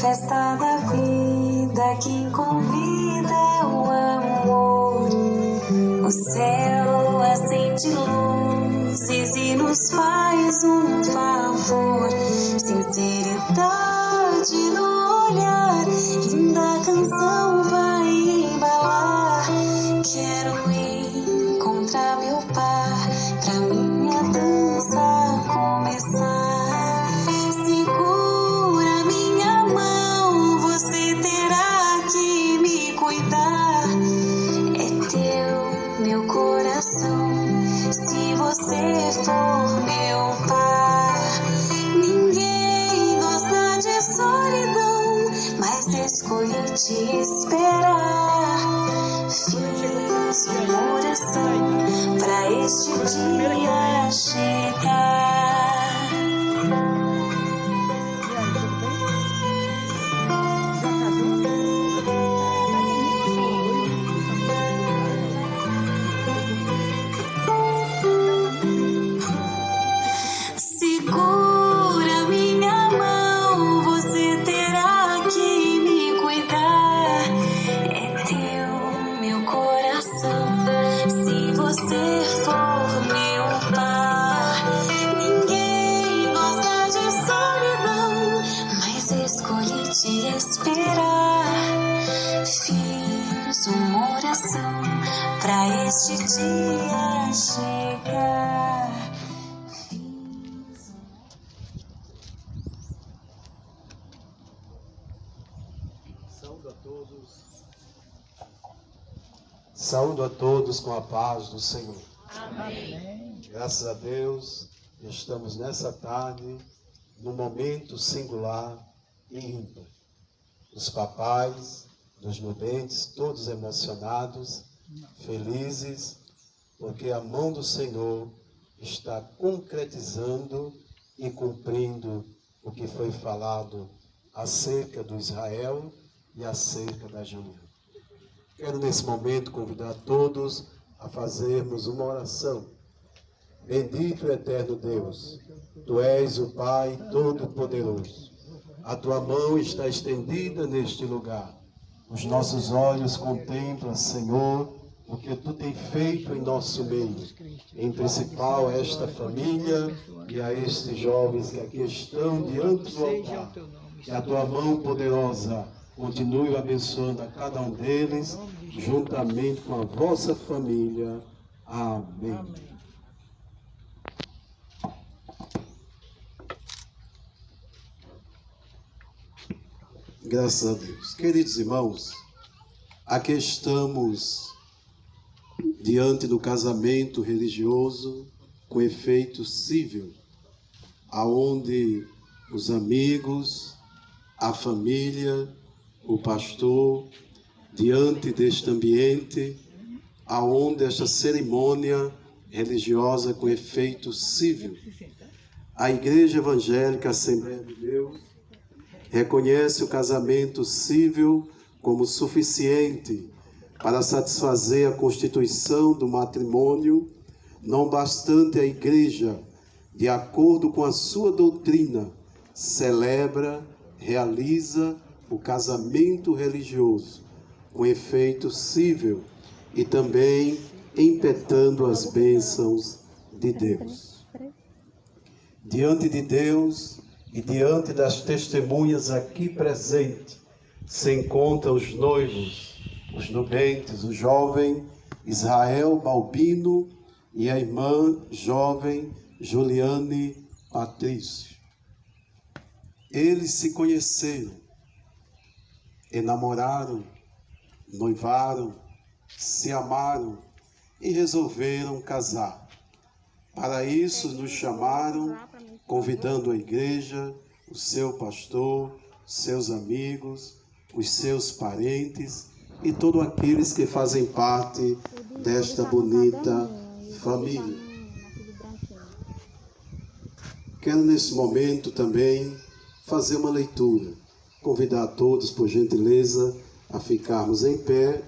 festa da vida que convida é o amor. O céu acende luzes e nos faz um favor. Sinceridade no olhar, linda canção vai embalar. Quero encontrar meu par pra minha dança começar. Segura minha mão, você terá que me cuidar. É teu meu coração, se você for meu par. Ninguém gosta de solidão, mas escolhi te esperar. Fiz uma oração pra este dia chegar. Segura minha mão, você terá que me cuidar. É teu meu coração, se você for meu par. Ninguém gosta de solidão, mas escolhi te esperar. Fiz uma oração pra este dia chegar. Saúdo a todos com a paz do Senhor. Amém. Graças a Deus, estamos nessa tarde, num momento singular e ímpar. Os papais, dos nubentes, todos emocionados, felizes porque a mão do Senhor está concretizando e cumprindo o que foi falado acerca do Israel e acerca da Juliana. Quero nesse momento convidar todos a fazermos uma oração. Bendito e eterno Deus, Tu és o Pai Todo-Poderoso. A Tua mão está estendida neste lugar. Os nossos olhos contemplam, Senhor, o que Tu tem feito em nosso meio, em principal a esta família e a estes jovens que aqui estão diante do altar. Que a Tua mão poderosa continue abençoando a cada um deles, juntamente com a vossa família. Amém. Graças a Deus. Queridos irmãos, aqui estamos diante do casamento religioso com efeito civil, aonde os amigos, a família, o pastor, diante deste ambiente, aonde esta cerimônia religiosa com efeito civil, a Igreja Evangélica Assembleia de Deus reconhece o casamento civil como suficiente para satisfazer a constituição do matrimônio, não bastante a Igreja, de acordo com a sua doutrina, celebra, realiza o casamento religioso com efeito civil e também impetando as bênçãos de Deus. Diante de Deus e diante das testemunhas aqui presentes, se encontram os noivos, os nubentes, o jovem Israel Balbino e a irmã jovem Juliane Patrício. Eles se conheceram, enamoraram, noivaram, se amaram e resolveram casar. Para isso nos chamaram, convidando a igreja, o seu pastor, seus amigos, os seus parentes e todos aqueles que fazem parte desta bonita família. Quero nesse momento também fazer uma leitura, convidar a todos, por gentileza, a ficarmos em pé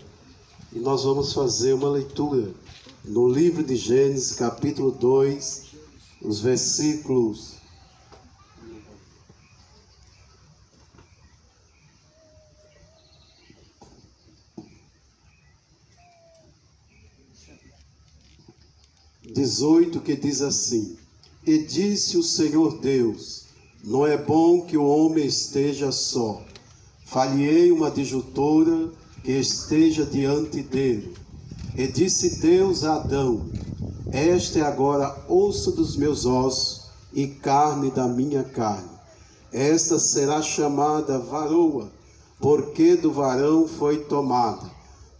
e nós vamos fazer uma leitura no livro de Gênesis, capítulo 2, os versículos 18, que diz assim: E disse o Senhor Deus, não é bom que o homem esteja só. Falhei uma adjutora que esteja diante dele. E disse Deus a Adão, este é agora osso dos meus ossos e carne da minha carne. Esta será chamada varoa, porque do varão foi tomada.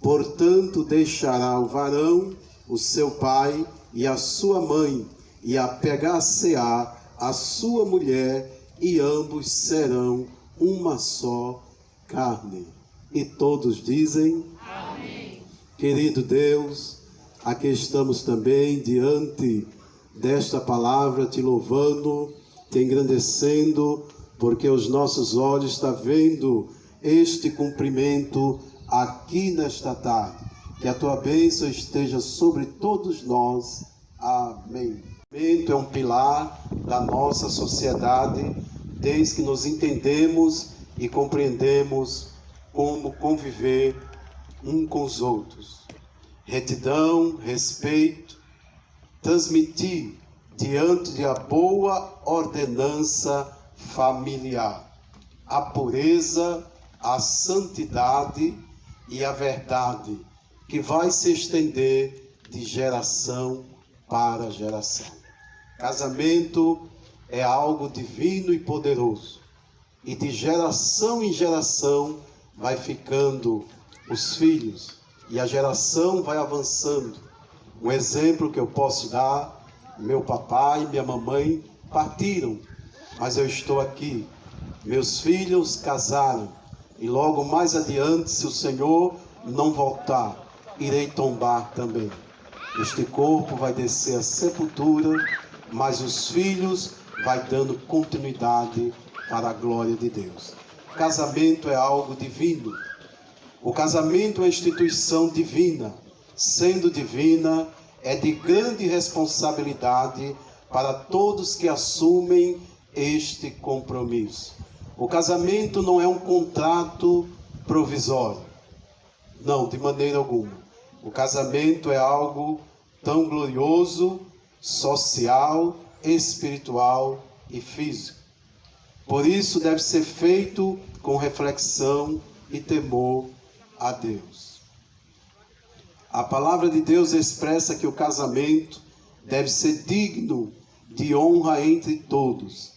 Portanto deixará o varão, o seu pai e a sua mãe, e apegar-se-á a sua mulher, e ambos serão uma só carne. E todos dizem: Amém. Querido Deus, aqui estamos também diante desta palavra, te louvando, te engrandecendo, porque os nossos olhos estão vendo este cumprimento aqui nesta tarde. Que a tua bênção esteja sobre todos nós. Amém. O casamento é um pilar da nossa sociedade, desde que nos entendemos e compreendemos como conviver um com os outros. Retidão, respeito, transmitir diante de a boa ordenança familiar, a pureza, a santidade e a verdade, que vai se estender de geração para geração. Casamento é algo divino e poderoso, e de geração em geração vai ficando os filhos, e a geração vai avançando. Um exemplo que eu posso dar: meu papai e minha mamãe partiram, mas eu estou aqui. Meus filhos casaram, e logo mais adiante, se o Senhor não voltar, irei tombar também. Este corpo vai descer à sepultura, mas os filhos vai dando continuidade para a glória de Deus. Casamento é algo divino. O casamento é instituição divina. Sendo divina, é de grande responsabilidade para todos que assumem este compromisso. O casamento não é um contrato provisório. Não, de maneira alguma. O casamento é algo tão glorioso, social, espiritual e físico. Por isso deve ser feito com reflexão e temor a Deus. A palavra de Deus expressa que o casamento deve ser digno de honra entre todos.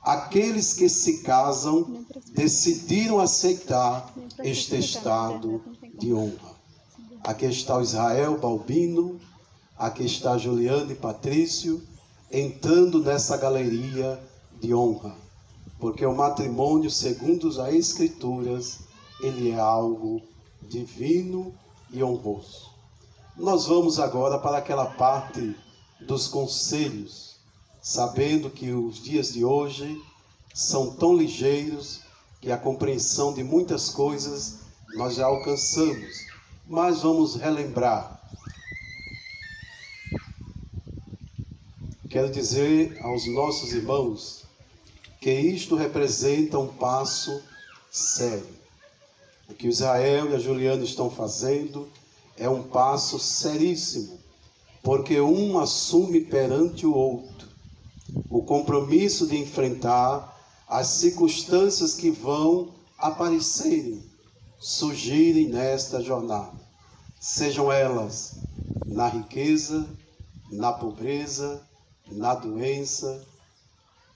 Aqueles que se casam decidiram aceitar este estado de honra. Aqui está o Israel Balbino, aqui está Juliane e Patrício, entrando nessa galeria de honra. Porque o matrimônio, segundo as Escrituras, ele é algo divino e honroso. Nós vamos agora para aquela parte dos conselhos, sabendo que os dias de hoje são tão ligeiros que a compreensão de muitas coisas nós já alcançamos, mas vamos relembrar. Quero dizer aos nossos irmãos que isto representa um passo sério. O que o Israel e a Juliana estão fazendo é um passo seríssimo, porque um assume perante o outro o compromisso de enfrentar as circunstâncias que vão aparecerem, surgirem nesta jornada, sejam elas na riqueza, na pobreza, na doença,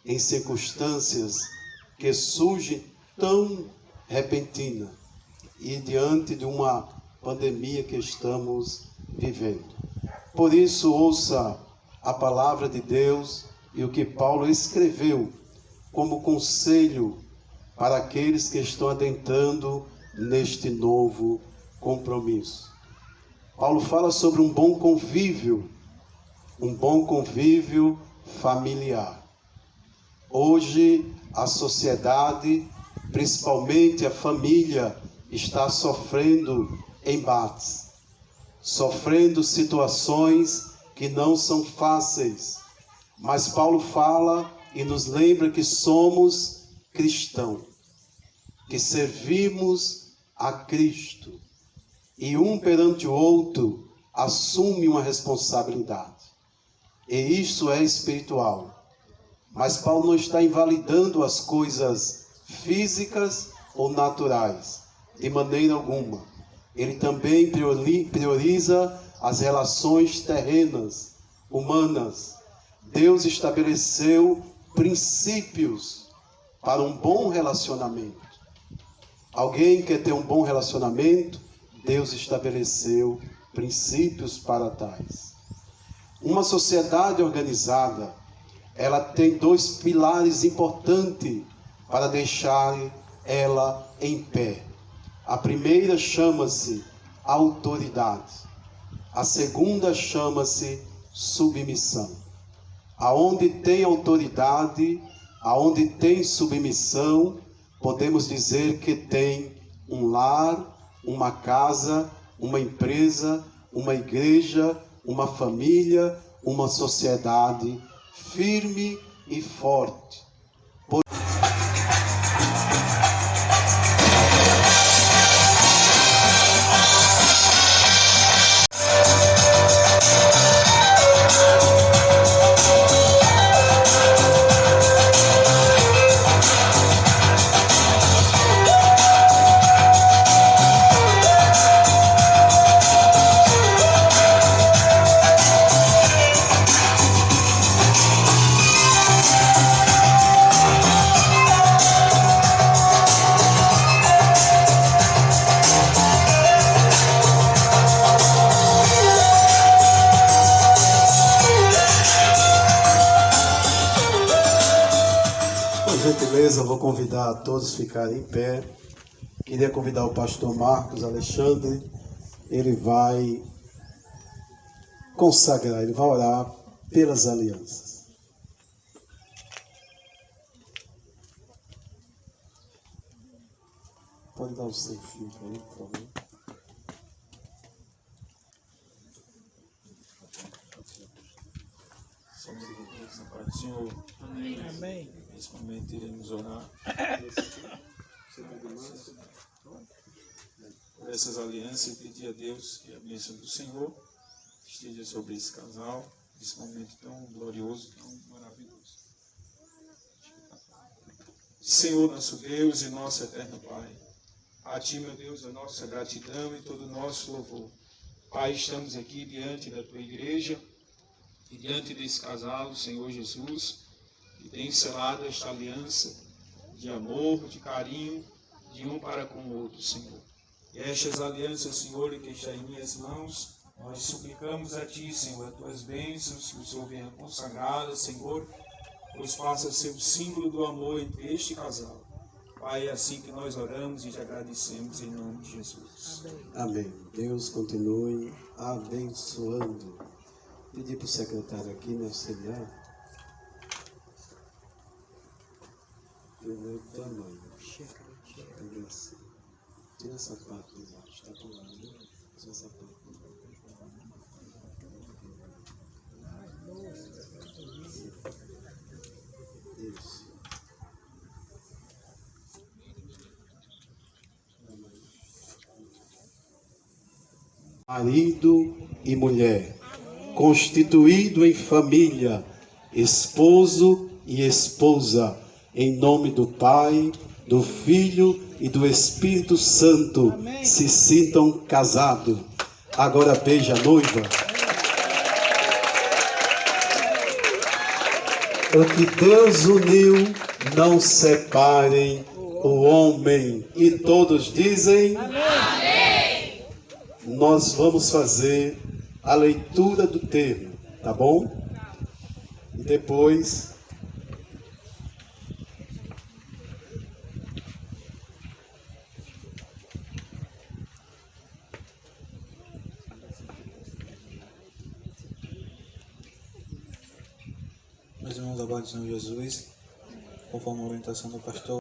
em circunstâncias que surgem tão repentina e diante de uma pandemia que estamos vivendo. Por isso, ouça a palavra de Deus e o que Paulo escreveu como conselho para aqueles que estão adentrando neste novo compromisso. Paulo fala sobre um bom convívio familiar. Hoje, a sociedade, principalmente a família, está sofrendo embates, sofrendo situações que não são fáceis. Mas Paulo fala e nos lembra que somos cristãos, que servimos a Cristo. E um perante o outro assume uma responsabilidade. E isso é espiritual. Mas Paulo não está invalidando as coisas físicas ou naturais, de maneira alguma. Ele também prioriza as relações terrenas, humanas. Deus estabeleceu princípios para um bom relacionamento. Alguém quer ter um bom relacionamento? Deus estabeleceu princípios para tais. Uma sociedade organizada, ela tem dois pilares importantes para deixar ela em pé. A primeira chama-se autoridade. A segunda chama-se submissão. Aonde tem autoridade, aonde tem submissão, podemos dizer que tem um lar, uma casa, uma empresa, uma igreja, uma família, uma sociedade firme e forte. Eu vou convidar a todos a ficarem em pé. Queria convidar o pastor Marcos Alexandre. Ele vai consagrar, ele vai orar pelas alianças. Pode dar o seu filho para ele, por favor. Somos aqui na paz do Senhor. Amém. Nesse momento iremos orar por essas alianças e pedir a Deus que a bênção do Senhor esteja sobre esse casal, nesse momento tão glorioso, tão maravilhoso. Senhor, nosso Deus e nosso eterno Pai, a Ti, meu Deus, a nossa gratidão e todo o nosso louvor. Pai, estamos aqui diante da Tua igreja e diante desse casal, Senhor Jesus, que tem selado esta aliança de amor, de carinho, de um para com o outro, Senhor. E estas alianças, Senhor, que está em minhas mãos, nós suplicamos a Ti, Senhor, as Tuas bênçãos, que o Senhor venha consagrá-las, Senhor, pois faça ser o símbolo do amor entre este casal. Pai, é assim que nós oramos e te agradecemos em nome de Jesus. Amém. Deus continue abençoando. Pedir para o secretário aqui me auxiliar. Eu ver o tamanho. Pega assim. Tira essa parte de baixo, está para o lado. Tira essa parte. Isso. Marido e mulher, constituído em família, esposo e esposa, em nome do Pai, do Filho e do Espírito Santo, amém. Se sintam casados. Agora beija a noiva. O que Deus uniu, não separem o homem. E todos dizem amém. Nós vamos fazer a leitura do termo, tá bom? E depois Meus irmãos, abaixo do Senhor Jesus, conforme a orientação do pastor,